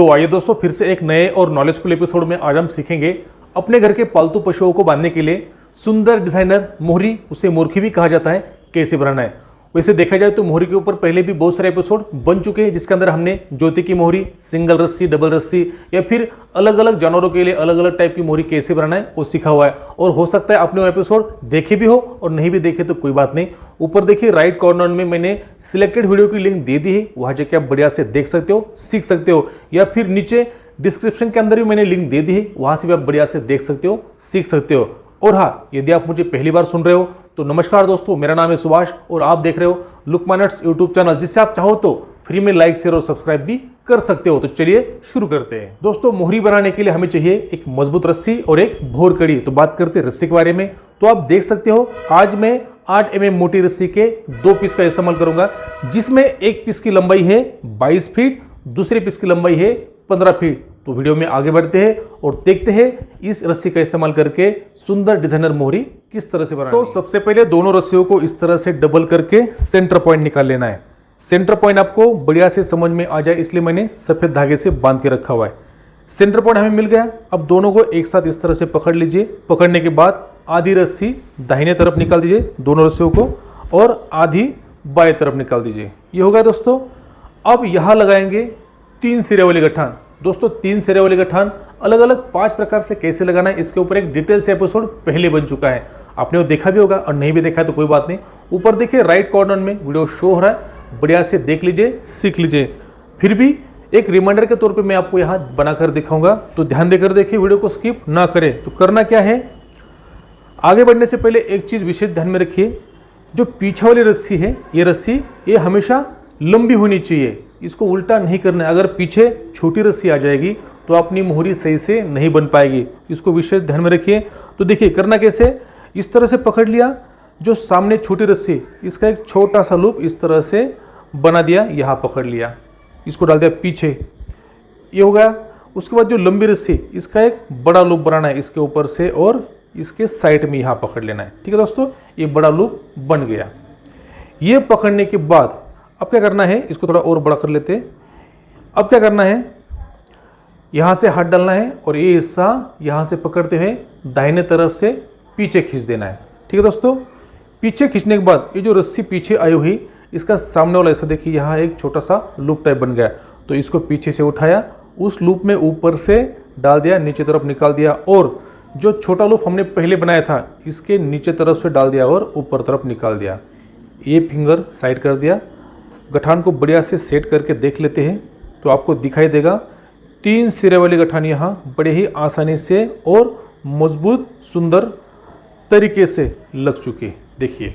तो आइए दोस्तों, फिर से एक नए और नॉलेजफुल एपिसोड में आज हम सीखेंगे अपने घर के पालतू पशुओं को बांधने के लिए सुंदर डिजाइनर मोहरी, उसे मोरखी भी कहा जाता है, कैसे बनाना है। वैसे देखा जाए तो मोहरी के ऊपर पहले भी बहुत सारे एपिसोड बन चुके हैं, जिसके अंदर हमने ज्योति की मोहरी, सिंगल रस्सी, डबल रस्सी या फिर अलग अलग जानवरों के लिए अलग अलग टाइप की मोहरी कैसे बनाना है वो सीखा हुआ है। और हो सकता है आपने वो एपिसोड देखे भी हो और नहीं भी देखे तो कोई बात नहीं, ऊपर देखिए राइट कॉर्नर में मैंने सिलेक्टेड वीडियो की लिंक दे दी है, वहां जाके आप बढ़िया से देख सकते हो, सीख सकते हो। या फिर नीचे डिस्क्रिप्शन के अंदर भी मैंने लिंक दे दी है, वहां से भी आप बढ़िया से देख सकते हो, सीख सकते हो। और हाँ, यदि आप मुझे पहली बार सुन रहे हो तो नमस्कार दोस्तों, मेरा नाम है सुभाष और आप देख रहे हो look my nuts YouTube channel, जिससे आप चाहो तो फ्री में लाइक, शेयर और सब्सक्राइब भी कर सकते हो। तो चलिए शुरू करते हैं। दोस्तों, मोहरी बनाने के लिए हमें चाहिए एक मजबूत रस्सी और एक भोर कड़ी। तो बात करते हैं रस्सी के बारे में। तो आप देख सकते हो आज मैं 8 mm मोटी रस्सी के 2 पीस का इस्तेमाल करूंगा, जिसमें एक पीस की लंबाई है 22 फीट, दूसरे पीस की लंबाई है 15 फीट। तो वीडियो में आगे बढ़ते हैं और देखते हैं इस रस्सी का इस्तेमाल करके सुंदर डिजाइनर मोहरी किस तरह से बनाना। तो सबसे पहले दोनों रस्सियों को इस तरह से डबल करके सेंटर पॉइंट निकाल लेना है। सेंटर पॉइंट आपको बढ़िया से समझ में आ जाए इसलिए मैंने सफेद धागे से बांध के रखा हुआ है। सेंटर पॉइंट हमें मिल गया। अब दोनों को एक साथ इस तरह से पकड़ लीजिए। पकड़ने के बाद आधी रस्सी दाहिने तरफ निकाल दीजिए दोनों रस्सियों को, और आधी बाएं तरफ निकाल दीजिए। ये हो गया दोस्तों। अब यहां लगाएंगे 3 सिरे वाली गठान। दोस्तों, 3 सिरे वाली गठान अलग अलग 5 प्रकार से कैसे लगाना है, इसके ऊपर एक डिटेल से एपिसोड पहले बन चुका है, आपने वो देखा भी होगा, और नहीं भी देखा है तो कोई बात नहीं, ऊपर देखिए राइट कॉर्नर में वीडियो शो हो रहा है, बढ़िया से देख लीजिए, सीख लीजिए। फिर भी एक रिमाइंडर के तौर पे मैं आपको यहाँ बनाकर दिखाऊंगा, तो ध्यान देकर देखिए, वीडियो को स्किप ना करें। तो करना क्या है, आगे बढ़ने से पहले एक चीज़ विशेष ध्यान में रखिए, जो पीछे वाली रस्सी है, ये रस्सी ये हमेशा लंबी होनी चाहिए, इसको उल्टा नहीं करना है। अगर पीछे छोटी रस्सी आ जाएगी तो अपनी मोहरी सही से नहीं बन पाएगी, इसको विशेष ध्यान में रखिए। तो देखिए करना कैसे, इस तरह से पकड़ लिया, जो सामने छोटी रस्सी इसका एक छोटा सा लूप इस तरह से बना दिया, यहाँ पकड़ लिया, इसको डाल दिया पीछे, ये हो गया। उसके बाद जो लंबी रस्सी इसका एक बड़ा लूप बनाना है, इसके ऊपर से और इसके साइड में यहाँ पकड़ लेना है। ठीक है दोस्तों, ये बड़ा लूप बन गया। ये पकड़ने के बाद अब क्या करना है, इसको थोड़ा और बड़ा कर लेते हैं। अब क्या करना है, यहाँ से हाथ डालना है और ये हिस्सा यहाँ से पकड़ते हुए दाहिने तरफ से पीछे खींच देना है। ठीक है दोस्तों, पीछे खींचने के बाद ये जो रस्सी पीछे आई हुई, इसका सामने वाला हिस्सा देखिए, यहाँ एक छोटा सा लूप टाइप बन गया। तो इसको पीछे से उठाया, उस लूप में ऊपर से डाल दिया, नीचे तरफ निकाल दिया, और जो छोटा लूप हमने पहले बनाया था इसके नीचे तरफ से डाल दिया और ऊपर तरफ निकाल दिया। ये फिंगर साइड कर दिया। गठान को बढ़िया से सेट करके देख लेते हैं, तो आपको दिखाई देगा 3 सिरे वाली गठान यहाँ बड़े ही आसानी से और मजबूत सुंदर तरीके से लग चुकी। देखिए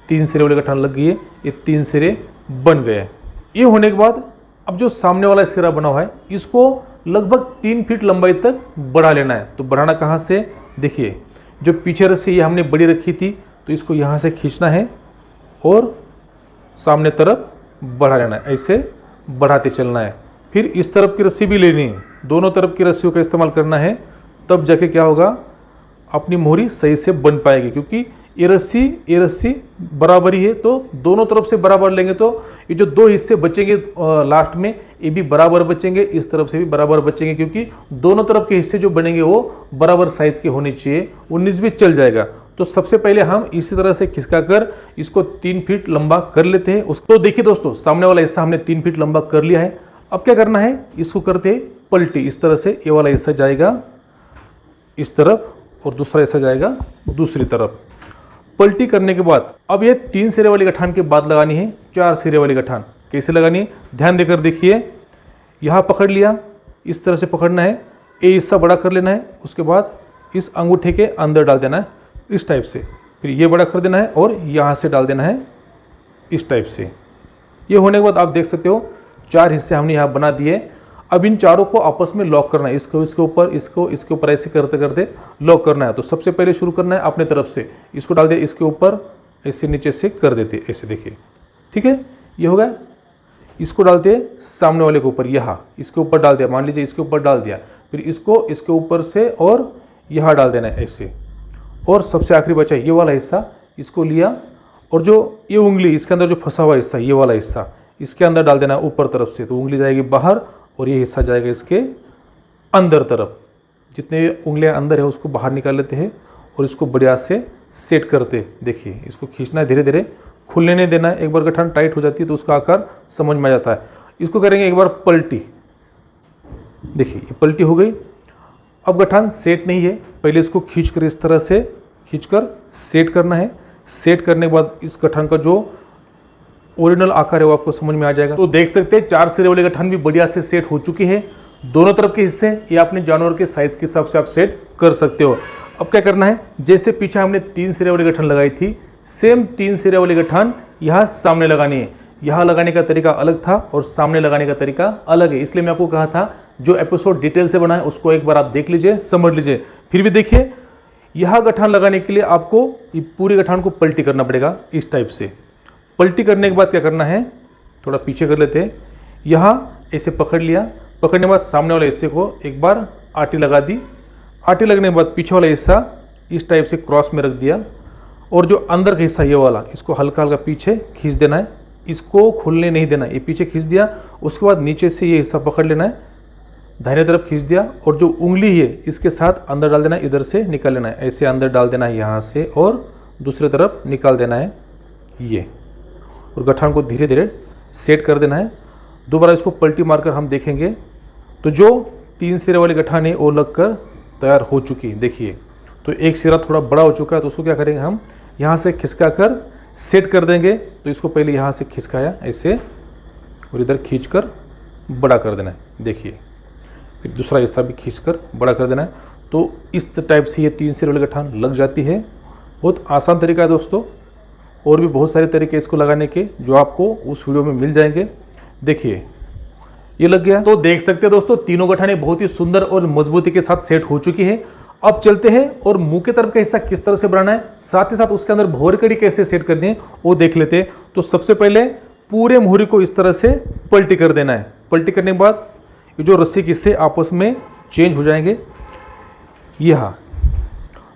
3 सिरे वाली गठान लग गई है, ये 3 सिरे बन गए। ये होने के बाद अब जो सामने वाला सिरा बना हुआ है, इसको लगभग 3 फीट लंबाई तक बढ़ा लेना है। तो बढ़ाना कहाँ से, देखिए जो पीछे रस्सी ये हमने बड़ी रखी थी, तो इसको यहाँ से खींचना है और सामने तरफ बढ़ा लेना है, ऐसे बढ़ाते चलना है। फिर इस तरफ की रस्सी भी लेनी है, दोनों तरफ की रस्सियों का इस्तेमाल करना है, तब जाके क्या होगा, अपनी मोहरी सही से बन पाएगी। क्योंकि ये रस्सी बराबर ही है, तो दोनों तरफ से बराबर लेंगे तो ये जो 2 हिस्से बचेंगे लास्ट में, ये भी बराबर बचेंगे, इस तरफ से भी बराबर बचेंगे, क्योंकि दोनों तरफ के हिस्से जो बनेंगे वो बराबर साइज के होने चाहिए, 19 भी चल जाएगा। तो सबसे पहले हम इसी तरह से खिसका कर इसको 3 फीट लंबा कर लेते हैं। तो देखिए दोस्तों, सामने वाला हिस्सा हमने 3 फीट लंबा कर लिया है। अब क्या करना है, इसको करते हैं पलटी। इस तरह से ये वाला हिस्सा जाएगा इस तरफ और दूसरा हिस्सा जाएगा दूसरी तरफ। पलटी करने के बाद अब ये 3 सिरे वाली गठान के बाद लगानी है 4 सिरे वाली गठान। कैसे लगानी है, ध्यान देकर देखिए। यहाँ पकड़ लिया, इस तरह से पकड़ना है, ये हिस्सा बड़ा कर लेना है, उसके बाद इस अंगूठे के अंदर डाल देना है इस टाइप से, फिर ये बड़ा कर देना है और यहाँ से डाल देना है इस टाइप से। ये होने के बाद आप देख सकते हो 4 हिस्से हमने यहाँ बना दिए। अब इन चारों को आपस में लॉक करना है, इसको इसके ऊपर, इसको इसके ऊपर, ऐसे करते करते लॉक करना है। तो सबसे पहले शुरू करना है अपने तरफ से, इसको डाल दिया इसके ऊपर, ऐसे नीचे से कर देते, ऐसे देखिए। ठीक है, ये हो गया। इसको डालते हैं सामने वाले के ऊपर, यहाँ इसके ऊपर डाल दिया, मान लीजिए इसके ऊपर डाल दिया, फिर इसको इसके ऊपर से और यहाँ डाल देना है ऐसे। और सबसे आखिरी बचा ये वाला हिस्सा, इसको लिया और जो ये उंगली इसके अंदर जो फंसा हुआ हिस्सा, ये वाला हिस्सा इसके अंदर डाल देना ऊपर तरफ से, तो उंगली जाएगी बाहर और ये हिस्सा जाएगा इसके अंदर तरफ। जितने उंगलियां अंदर है उसको बाहर निकाल लेते हैं और इसको बढ़िया से सेट करते। देखिए इसको खींचना है, धीरे धीरे खुलने नहीं देना है। एक बार गठान टाइट हो जाती है तो उसका आकार समझ में आ जाता है। इसको करेंगे एक बार पलटी। देखिए ये पलटी हो गई। अब गठान सेट नहीं है, पहले इसको खींचकर इस तरह से खींचकर सेट करना है। सेट करने के बाद इस गठान का जो ओरिजिनल आकार है वो आपको समझ में आ जाएगा। तो देख सकते हैं 4 सिरे वाले गठान भी बढ़िया से सेट हो चुकी है। दोनों तरफ के हिस्से ये अपने जानवर के साइज के हिसाब से आप सेट कर सकते हो। अब क्या करना है, जैसे पीछे हमने 3 सिरे वाली गठान लगाई थी, सेम 3 सिरे वाली गठान यहाँ सामने लगानी है। यहाँ लगाने का तरीका अलग था और सामने लगाने का तरीका अलग है, इसलिए मैं आपको कहा था जो एपिसोड डिटेल से बना है उसको एक बार आप देख लीजिए, समझ लीजिए। फिर भी देखिए यहाँ गठान लगाने के लिए आपको ये पूरे गठान को पलटी करना पड़ेगा इस टाइप से। पलटी करने के बाद क्या करना है, थोड़ा पीछे कर लेते हैं। यहाँ ऐसे पकड़ लिया, पकड़ने के बाद सामने वाले हिस्से को एक बार आटी लगा दी। आटी लगने के बाद पीछे वाला हिस्सा इस टाइप से क्रॉस में रख दिया और जो अंदर का हिस्सा ये वाला इसको हल्का हल्का पीछे खींच देना है। इसको खुलने नहीं देना, ये पीछे खींच दिया। उसके बाद नीचे से ये हिस्सा पकड़ लेना है, दाहिने तरफ खींच दिया और जो उंगली है इसके साथ अंदर डाल देना है, इधर से निकाल लेना है। ऐसे अंदर डाल देना है यहाँ से और दूसरी तरफ निकाल देना है ये, और गठान को धीरे धीरे सेट कर देना है। दोबारा इसको पलटी मारकर हम देखेंगे तो जो 3 सिरे वाली गठान है वो लगकर तैयार हो चुकी है। देखिए तो एक सिरा थोड़ा बड़ा हो चुका है तो उसको क्या करेंगे, हम यहाँ से खिसका कर सेट कर देंगे। तो इसको पहले यहाँ से खिसकाया ऐसे और इधर खींचकर बड़ा कर देना है। देखिए फिर दूसरा हिस्सा भी खींचकर बड़ा कर देना है। तो इस टाइप से ये 3 सिरे वाली गठान लग जाती है। बहुत आसान तरीका है दोस्तों, और भी बहुत सारे तरीके इसको लगाने के जो आपको उस वीडियो में मिल जाएंगे। देखिए ये लग गया। तो देख सकते हैं दोस्तों तीनों गठाने बहुत ही सुंदर और मजबूती के साथ सेट हो चुकी है। अब चलते हैं और मुंह के तरफ का हिस्सा किस तरह से बनाना है, साथ ही साथ उसके अंदर भौरी कड़ी कैसे सेट करनी है वो देख लेते हैं। तो सबसे पहले पूरे मोहरी को इस तरह से पलटी कर देना है। पलटी करने के बाद ये जो रस्सी के हिस्से आपस में चेंज हो जाएंगे। यहाँ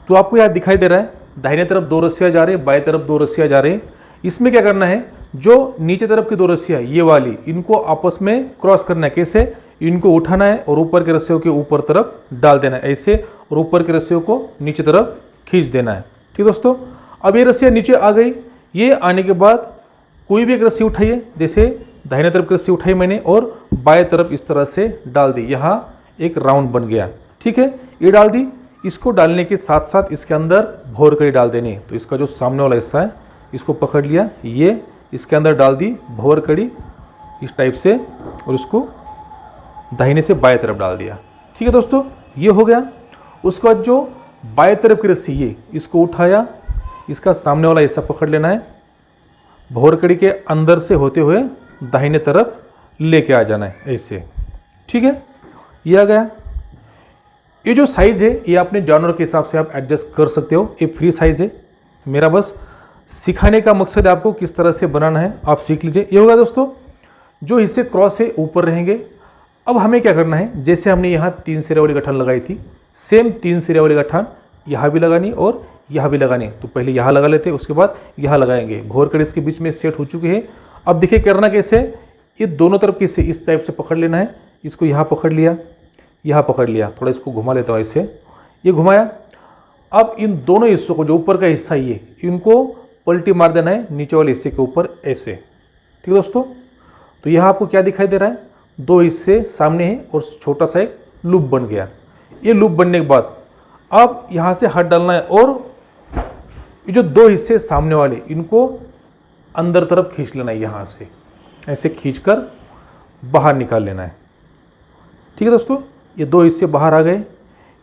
तो आपको यहाँ दिखाई दे रहा है दाहिने तरफ 2 रस्सियाँ जा रही है, बाएं तरफ 2 रस्सियाँ जा रही है। इसमें क्या करना है, जो नीचे तरफ की 2 रस्सियाँ ये वाली इनको आपस में क्रॉस करना है। कैसे, इनको उठाना है और ऊपर के रस्सियों के ऊपर तरफ डाल देना है ऐसे, और ऊपर के रस्सियों को नीचे तरफ खींच देना है। ठीक दोस्तों, अब ये रस्सियाँ नीचे आ गई। ये आने के बाद कोई भी एक रस्सी उठाइए, जैसे दाहिने तरफ की रस्सी उठाई मैंने और बाएं तरफ इस तरह से डाल दी। यहाँ एक राउंड बन गया। ठीक है, ये डाल दी। इसको डालने के साथ साथ इसके अंदर भौर कड़ी डाल देनी है। तो इसका जो सामने वाला हिस्सा है इसको पकड़ लिया, ये इसके अंदर डाल दी भौर कड़ी इस टाइप से, और इसको दाहिने से बाएं तरफ डाल दिया। ठीक है दोस्तों, ये हो गया। उसके बाद जो बाएं तरफ की रस्सी ये इसको उठाया, इसका सामने वाला हिस्सा पकड़ लेना है, भौर कड़ी के अंदर से होते हुए दाहिने तरफ लेके आ जाना है ऐसे। ठीक है, ये आ गया। ये जो साइज़ है ये अपने जानवर के हिसाब से आप एडजस्ट कर सकते हो। ये फ्री साइज़ है, मेरा बस सिखाने का मकसद है आपको किस तरह से बनाना है, आप सीख लीजिए। ये होगा दोस्तों, जो हिस्से क्रॉस है ऊपर रहेंगे। अब हमें क्या करना है, जैसे हमने यहाँ 3 सिरे वाली गठान लगाई थी, सेम 3 सिरे वाली गठान यहाँ भी लगानी और यहाँ भी लगानी। तो पहले यहाँ लगा लेते हैं, उसके बाद यहाँ लगाएंगे। भौर कड़ी इसके बीच में सेट हो चुकी है। अब देखिए करना कैसे, ये दोनों तरफ के हिस्से इस टाइप से पकड़ लेना है। इसको यहाँ पकड़ लिया, यहाँ पकड़ लिया, थोड़ा इसको घुमा लेता हूँ ऐसे, ये घुमाया। अब इन दोनों हिस्सों को, जो ऊपर का हिस्सा ये, इनको पलटी मार देना है नीचे वाले हिस्से के ऊपर ऐसे। ठीक है दोस्तों, तो यहाँ आपको क्या दिखाई दे रहा है, 2 हिस्से सामने हैं और छोटा सा एक लूप बन गया। ये लूप बनने के बाद अब यहाँ से हाथ डालना है और ये जो 2 हिस्से सामने वाले इनको अंदर तरफ खींच लेना है, यहाँ से ऐसे खींचकर बाहर निकाल लेना है। ठीक है दोस्तों, ये 2 हिस्से बाहर आ गए।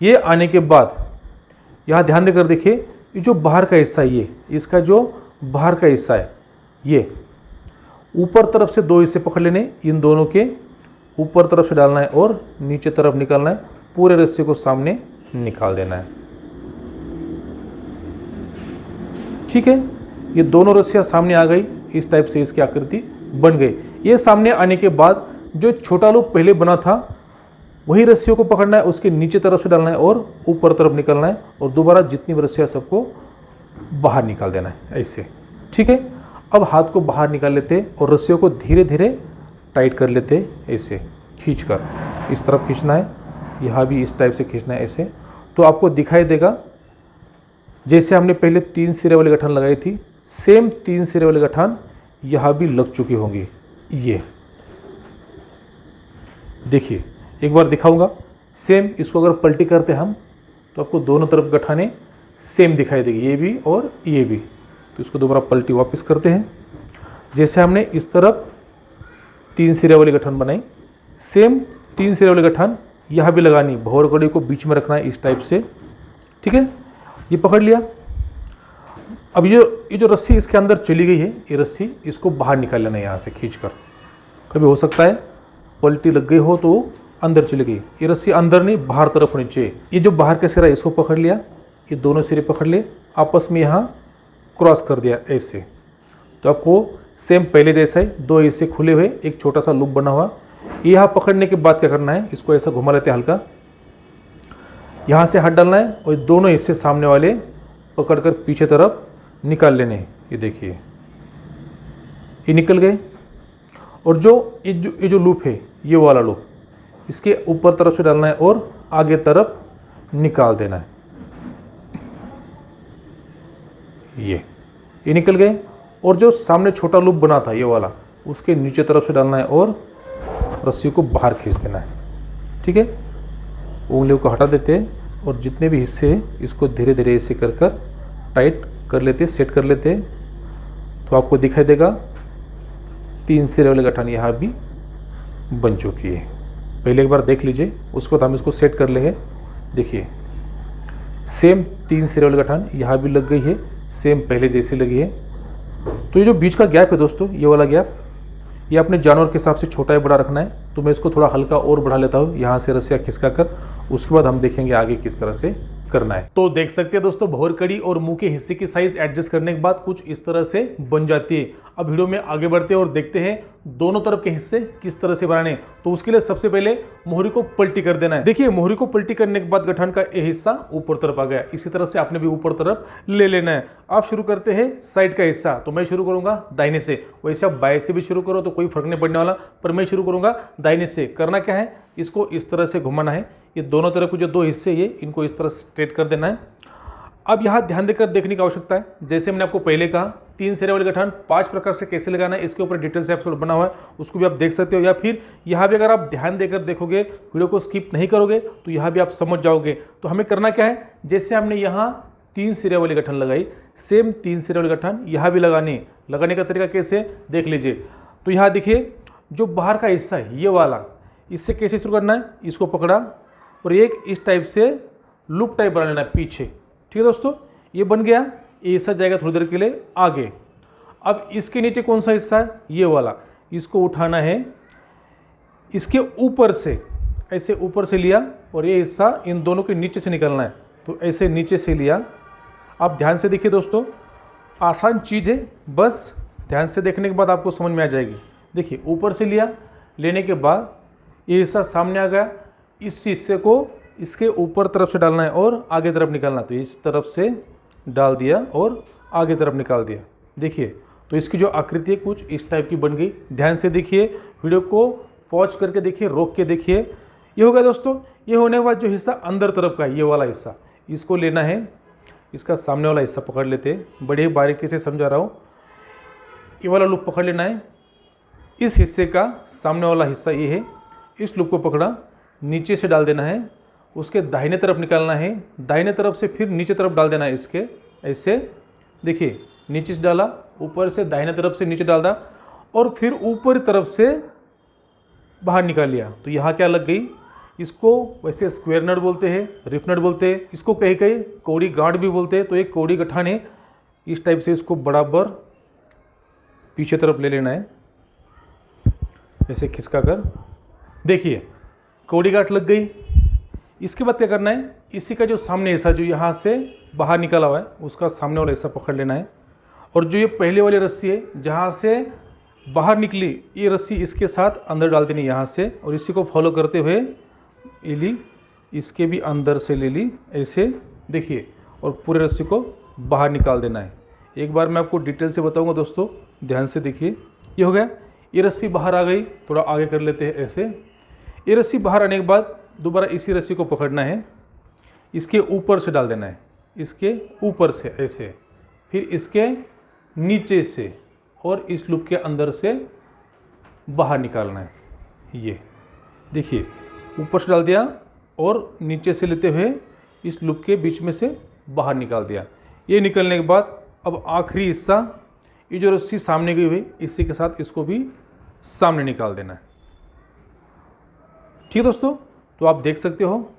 ये आने के बाद यहाँ ध्यान देकर देखिए, ये जो बाहर का हिस्सा है ये, इसका जो बाहर का हिस्सा है ये ऊपर तरफ से 2 हिस्से पकड़ लेने, इन दोनों के ऊपर तरफ से डालना है और नीचे तरफ निकालना है। पूरे रस्से को सामने निकाल देना है। ठीक है, ये दोनों रस्सियाँ सामने आ गई, इस टाइप से इसकी आकृति बन गई। ये सामने आने के बाद जो छोटा लूप पहले बना था वही रस्सियों को पकड़ना है, उसके नीचे तरफ से डालना है और ऊपर तरफ निकालना है, और दोबारा जितनी भी रस्सियाँ सबको बाहर निकाल देना है ऐसे। ठीक है, अब हाथ को बाहर निकाल लेते और रस्सियों को धीरे धीरे टाइट कर लेते ऐसे। खींचकर इस तरफ खींचना है, यहाँ भी इस टाइप से खींचना है ऐसे। तो आपको दिखाई देगा जैसे हमने पहले 3 सिरे वाली गठान लगाई थी, सेम 3 सिरे वाली गठान यहाँ भी लग चुकी होंगी। ये देखिए, एक बार दिखाऊंगा। सेम इसको अगर पलटी करते हम तो आपको दोनों तरफ गठाने सेम दिखाई देगी, ये भी और ये भी। तो इसको दोबारा पलटी वापस करते हैं। जैसे हमने इस तरफ 3 सिरे वाली गठान बनाई, सेम 3 सिरे वाली गठान यहाँ भी लगानी, भौर कड़ी को बीच में रखना है इस टाइप से। ठीक है, ये पकड़ लिया। अब ये जो रस्सी इसके अंदर चली गई है, ये रस्सी इसको बाहर निकाल लेना है यहाँ से खींचकर। कभी हो सकता है पलटी लग गई हो तो अंदर चली गई, ये रस्सी अंदर नहीं बाहर तरफ होनी चाहिए। ये जो बाहर का सिरा है इसको पकड़ लिया, ये दोनों सिरे पकड़ लिए, आपस में यहाँ क्रॉस कर दिया ऐसे। तो आपको सेम पहले जैसा है, 2 हिस्से खुले हुए, एक छोटा सा लूप बना हुआ। यहाँ पकड़ने के बाद क्या करना है, इसको ऐसा घुमा लेते हैं हल्का, यहाँ से हाथ डालना है और दोनों हिस्से सामने वाले पकड़कर पीछे तरफ निकाल लेने। ये देखिए, ये निकल गए। और ये जो लूप है, ये वाला लूप इसके ऊपर तरफ से डालना है और आगे तरफ निकाल देना है। ये निकल गए। और जो सामने छोटा लूप बना था ये वाला, उसके नीचे तरफ से डालना है और रस्सी को बाहर खींच देना है। ठीक है, उंगलियों को हटा देते हैं और जितने भी हिस्से हैं इसको धीरे धीरे ऐसे कर टाइट कर लेते, सेट कर लेते। तो आपको दिखाई देगा 3 सिरे वाली गठान यहाँ भी बन चुकी है। पहले एक बार देख लीजिए, उसके बाद हम इसको सेट कर लेंगे। देखिए, सेम 3 सिरे वाली गठान यहाँ भी लग गई है, सेम पहले जैसी लगी है। तो ये जो बीच का गैप है दोस्तों, ये वाला गैप, ये अपने जानवर के हिसाब से छोटा या बड़ा रखना है। तो मैं इसको थोड़ा हल्का और बढ़ा लेता हूँ यहाँ से रस्सियाँ खिसका कर, उसके बाद हम देखेंगे आगे किस तरह से करना है। तो देख सकते हैं दोस्तों, भौर कड़ी और मुंह के हिस्से की साइज एडजस्ट करने के बाद कुछ इस तरह से बन जाती है। अब वीडियो में आगे बढ़ते हैं और देखते हैं दोनों तरफ के हिस्से किस तरह से बनाने। तो उसके लिए सबसे पहले मोहरी को पलटी कर देना है। देखिए, मोहरी को पलटी करने के बाद गठान का ये हिस्सा ऊपर तरफ आ गया, इसी तरह से आपने भी ऊपर तरफ ले लेना है। आप शुरू करते हैं साइड का हिस्सा, तो मैं शुरू करूंगा दाहिने से। वैसे आप बाएं से भी शुरू करो तो कोई फर्क नहीं पड़ने वाला, पर मैं शुरू करूंगा दाहिने से। करना क्या है, इसको इस तरह से घुमाना है। ये दोनों तरफ के जो 2 हिस्से ये इनको इस तरह स्ट्रेट कर देना है। अब यहाँ ध्यान देकर देखने की आवश्यकता है, जैसे मैंने आपको पहले कहा 3 सिरे वाली गठान 5 प्रकार से कैसे लगाना है, इसके ऊपर डिटेल से एपिसोड बना हुआ है, उसको भी आप देख सकते हो। या फिर यहाँ भी अगर आप ध्यान देकर देखोगे, वीडियो को स्किप नहीं करोगे, तो यहाँ भी आप समझ जाओगे। तो हमें करना क्या है, जैसे हमने यहाँ 3 सिरे वाली गठान लगाई, सेम 3 सिरे वाली गठान यहाँ भी लगाने का तरीका कैसे देख लीजिए। तो यहाँ देखिए, जो बाहर का हिस्सा है ये वाला, इससे कैसे शुरू करना है, इसको पकड़ा और एक इस टाइप से लूप टाइप बना लेना है पीछे। ठीक है दोस्तों, ये बन गया, ये हिस्सा जाएगा थोड़ी देर के लिए आगे। अब इसके नीचे कौन सा हिस्सा है, ये वाला, इसको उठाना है इसके ऊपर से, ऐसे ऊपर से लिया और ये हिस्सा इन दोनों के नीचे से निकलना है। तो ऐसे नीचे से लिया। आप ध्यान से देखिए दोस्तों, आसान चीज़ है, बस ध्यान से देखने के बाद आपको समझ में आ जाएगी। देखिए, ऊपर से लिया, लेने के बाद ये हिस्सा सामने आ गया, इस हिस्से को इसके ऊपर तरफ से डालना है और आगे तरफ निकालना। तो इस तरफ से डाल दिया और आगे तरफ निकाल दिया। देखिए, तो इसकी जो आकृति है कुछ इस टाइप की बन गई। ध्यान से देखिए, वीडियो को पॉज करके देखिए, रोक के देखिए। ये हो गया दोस्तों। ये होने के बाद जो हिस्सा अंदर तरफ का है, ये वाला हिस्सा, इसको लेना है, इसका सामने वाला हिस्सा पकड़ लेते हैं। बड़े बारीकी से समझा रहा हूँ। ये वाला लूप पकड़ लेना है, इस हिस्से का सामने वाला हिस्सा ये है, इस लूप को पकड़ा, नीचे से डाल देना है, उसके दाहिने तरफ निकालना है, दाहिने तरफ से फिर नीचे तरफ डाल देना है इसके, ऐसे। देखिए, नीचे से डाला, ऊपर से दाहिने तरफ से नीचे डाल दिया और फिर ऊपर तरफ से बाहर निकाल लिया। तो यहाँ क्या लग गई, इसको वैसे स्क्वायर नट बोलते हैं, रिफ नट बोलते हैं, इसको कहीं कहीं कौड़ी गांठ भी बोलते हैं। तो एक कौड़ी गठान है, इस टाइप से इसको बराबर पीछे तरफ ले लेना है, ऐसे खिसका कर। देखिए, कौड़ी गांठ लग गई। इसके बाद क्या करना है, इसी का जो सामने हिस्सा जो यहाँ से बाहर निकला हुआ है, उसका सामने वाला हिस्सा पकड़ लेना है। और जो ये पहले वाली रस्सी है जहाँ से बाहर निकली, ये रस्सी इसके साथ अंदर डाल देनी यहाँ से, और इसी को फॉलो करते हुए ये ली, इसके भी अंदर से ले ली ऐसे। देखिए, और पूरे रस्सी को बाहर निकाल देना है। एक बार मैं आपको डिटेल से बताऊँगा दोस्तों, ध्यान से देखिए। ये हो गया, ये रस्सी बाहर आ गई, थोड़ा आगे कर लेते हैं ऐसे। ये रस्सी बाहर आने के बाद दोबारा इसी रस्सी को पकड़ना है, इसके ऊपर से डाल देना है, इसके ऊपर से ऐसे, फिर इसके नीचे से और इस लूप के अंदर से बाहर निकालना है। ये देखिए ऊपर से डाल दिया और नीचे से लेते हुए इस लूप के बीच में से बाहर निकाल दिया। ये निकलने के बाद अब आखिरी हिस्सा, ये जो रस्सी सामने गई हुई इसी के साथ इसको भी सामने निकाल देना है। ठीक है दोस्तों, तो आप देख सकते हो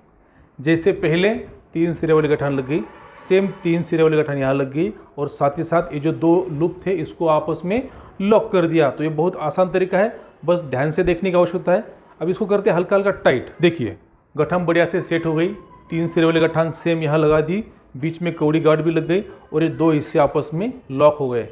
जैसे पहले 3 सिरे वाली गठान लग गई, सेम 3 सिरे वाली गठान यहाँ लग गई और साथ ही साथ ये जो 2 लूप थे इसको आपस में लॉक कर दिया। तो ये बहुत आसान तरीका है, बस ध्यान से देखने की आवश्यकता है। अब इसको करते हैं हल्का हल्का टाइट। देखिए गठान बढ़िया से सेट हो गई, 3 सिरे वाली गठान सेम यहाँ लगा दी, बीच में कौड़ी गार्ड भी लग गई और ये 2 हिस्से आपस में लॉक हो गए।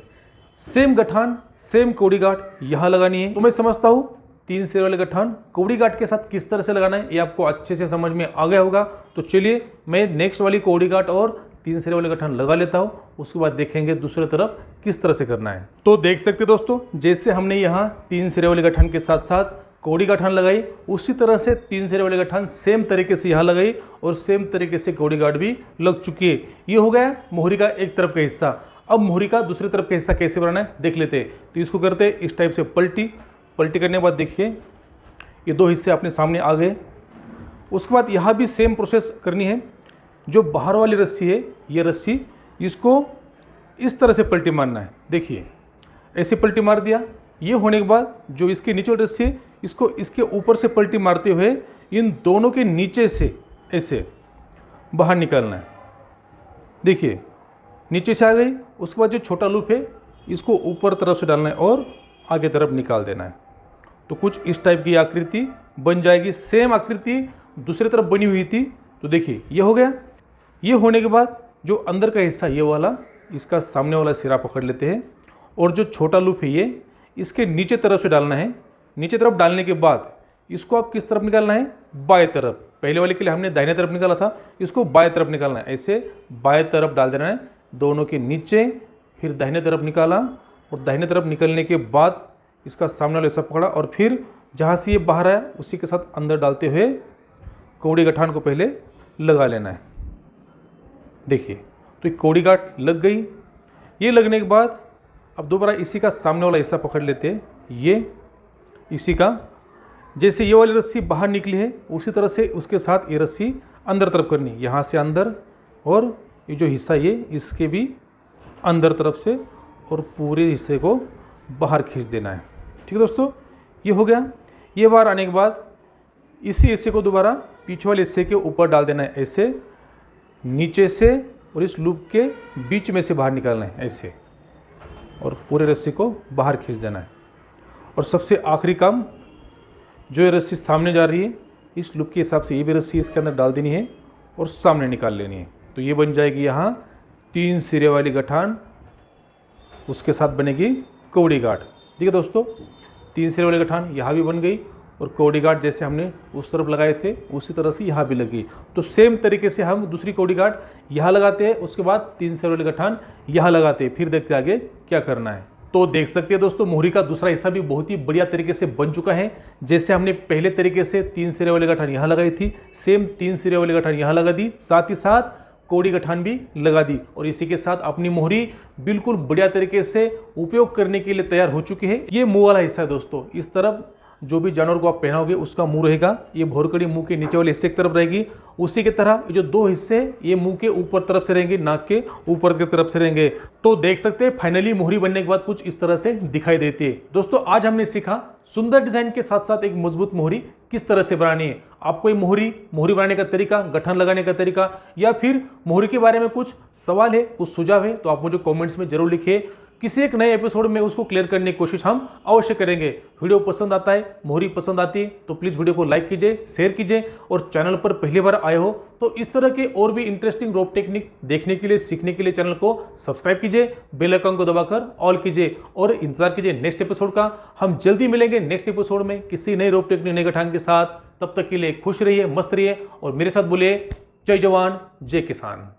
सेम गठान सेम कौड़ी गार्ड यहाँ लगानी है। तो मैं समझता हूँ 3 सिरे वाले गठान कौड़ी गार्ड के साथ किस तरह से लगाना है ये आपको अच्छे से समझ में आ गया होगा। तो चलिए मैं नेक्स्ट वाली कौड़ी गार्ड और 3 सिरे वाले गठान लगा लेता हूँ, उसके बाद देखेंगे दूसरी तरफ किस तरह से करना है। तो देख सकते दोस्तों, जैसे हमने यहाँ 3 सिरे वाले गठान के साथ साथ कौड़ी गठान लगाई, उसी तरह से 3 सिरे वाले गठान सेम तरीके से यहाँ लगाई और सेम तरीके से कौड़ी गार्ड भी लग चुकी है। ये हो गया मोहरी का एक तरफ का हिस्सा। अब मोहरी का दूसरी तरफ का हिस्सा कैसे बनाना है देख लेते हैं। तो इसको करते हैं इस टाइप से पलटी करने के बाद देखिए ये 2 हिस्से अपने सामने आ गए। उसके बाद यहाँ भी सेम प्रोसेस करनी है। जो बाहर वाली रस्सी है, ये रस्सी, इसको इस तरह से पलटी मारना है। देखिए ऐसे पलटी मार दिया। ये होने के बाद जो इसके नीचे वाली रस्सी है, इसको इसके ऊपर से पलटी मारते हुए इन दोनों के नीचे से ऐसे बाहर निकालना है। देखिए नीचे से आ गई। उसके बाद जो छोटा लूप है इसको ऊपर तरफ से डालना है और आगे तरफ निकाल देना है। तो कुछ इस टाइप की आकृति बन जाएगी। सेम आकृति दूसरी तरफ बनी हुई थी। तो देखिए ये हो गया। ये होने के बाद जो अंदर का हिस्सा ये वाला, इसका सामने वाला सिरा पकड़ लेते हैं और जो छोटा लूप है ये इसके नीचे तरफ से डालना है। नीचे तरफ डालने के बाद इसको आप किस तरफ निकालना है, बाएं तरफ। पहले वाले के लिए हमने दाहिने तरफ निकाला था, इसको बाएं तरफ निकालना है। ऐसे बाएं तरफ डाल देना है, दोनों के नीचे, फिर दाहिने तरफ निकाला और दाहिने तरफ निकलने के बाद इसका सामने वाला हिस्सा पकड़ा और फिर जहाँ से ये बाहर आया उसी के साथ अंदर डालते हुए कौड़ी गठान को पहले लगा लेना है। देखिए तो कौड़ी गांठ लग गई। ये लगने के बाद अब दोबारा इसी का सामने वाला हिस्सा पकड़ लेते हैं। ये इसी का, जैसे ये वाली रस्सी बाहर निकली है उसी तरह से उसके साथ ये रस्सी अंदर तरफ करनी, यहाँ से अंदर, और ये जो हिस्सा ये इसके भी अंदर तरफ से और पूरे हिस्से को बाहर खींच देना है। ठीक है दोस्तों, ये हो गया। ये बाहर आने के बाद इसी हिस्से को दोबारा पीछे वाले हिस्से के ऊपर डाल देना है, ऐसे नीचे से, और इस लूप के बीच में से बाहर निकालना है ऐसे, और पूरे रस्सी को बाहर खींच देना है। और सबसे आखिरी काम, जो ये रस्सी सामने जा रही है इस लूप के हिसाब से ये भी रस्सी इसके अंदर डाल देनी है और सामने निकाल लेनी है। तो ये बन जाएगी यहाँ 3 सिरे वाली गठान, उसके साथ बनेगी कौड़ी गांठ। ठीक है दोस्तों, 3 सिरे वाली गठान यहाँ भी बन गई और कौड़ी गांठ जैसे हमने उस तरफ लगाए थे उसी तरह से यहाँ भी लगी। तो सेम तरीके से हम दूसरी कौड़ी गांठ यहाँ लगाते हैं, उसके बाद 3 सिरे वाली गठान यहाँ लगाते हैं, फिर देखते आगे क्या करना है। तो देख सकते हैं दोस्तों, मोहरी का दूसरा हिस्सा भी बहुत ही बढ़िया तरीके से बन चुका है। जैसे हमने पहले तरीके से 3 सिरे वाली गठान यहाँ लगाई थी, सेम 3 सिरे वाली गठान यहाँ लगा दी, साथ ही साथ कौड़ी गठान भी लगा दी, और इसी के साथ अपनी मोहरी बिल्कुल बढ़िया तरीके से उपयोग करने के लिए तैयार हो चुकी है। ये मुंह वाला हिस्सा है दोस्तों, इस तरफ जो भी जानवर को आप पहनाओगे उसका मुंह रहेगा। ये भोरकड़ी मुंह के नीचे वाले हिस्से की तरफ रहेगी। उसी की तरह ये जो 2 हिस्से ये मुंह के ऊपर तरफ से रहेंगे, नाक के ऊपर की तरफ से रहेंगे। तो देख सकते हैं फाइनली मोहरी बनने के बाद कुछ इस तरह से दिखाई देती है। दोस्तों आज हमने सीखा सुंदर डिजाइन के साथ साथ एक मजबूत मोहरी किस तरह से बनानी है। आपको ये मोहरी बनाने का तरीका, गठन लगाने का तरीका, या फिर मोहरी के बारे में कुछ सवाल है, कुछ सुझाव है, तो आप मुझे कमेंट्स में जरूर लिखिए। किसी एक नए एपिसोड में उसको क्लियर करने की कोशिश हम अवश्य करेंगे। वीडियो पसंद आता है, मोहरी पसंद आती है तो प्लीज़ वीडियो को लाइक कीजिए, शेयर कीजिए, और चैनल पर पहली बार आए हो तो इस तरह के और भी इंटरेस्टिंग रोप टेक्निक देखने के लिए, सीखने के लिए चैनल को सब्सक्राइब कीजिए, बेल आइकन को दबाकर ऑल कीजिए और इंतजार कीजिए नेक्स्ट एपिसोड का। हम जल्दी मिलेंगे नेक्स्ट एपिसोड में किसी नई रोप टेक्निक, नए गठान के साथ। तब तक के लिए खुश रहिए, मस्त रहिए और मेरे साथ बोलिए जय जवान जय किसान।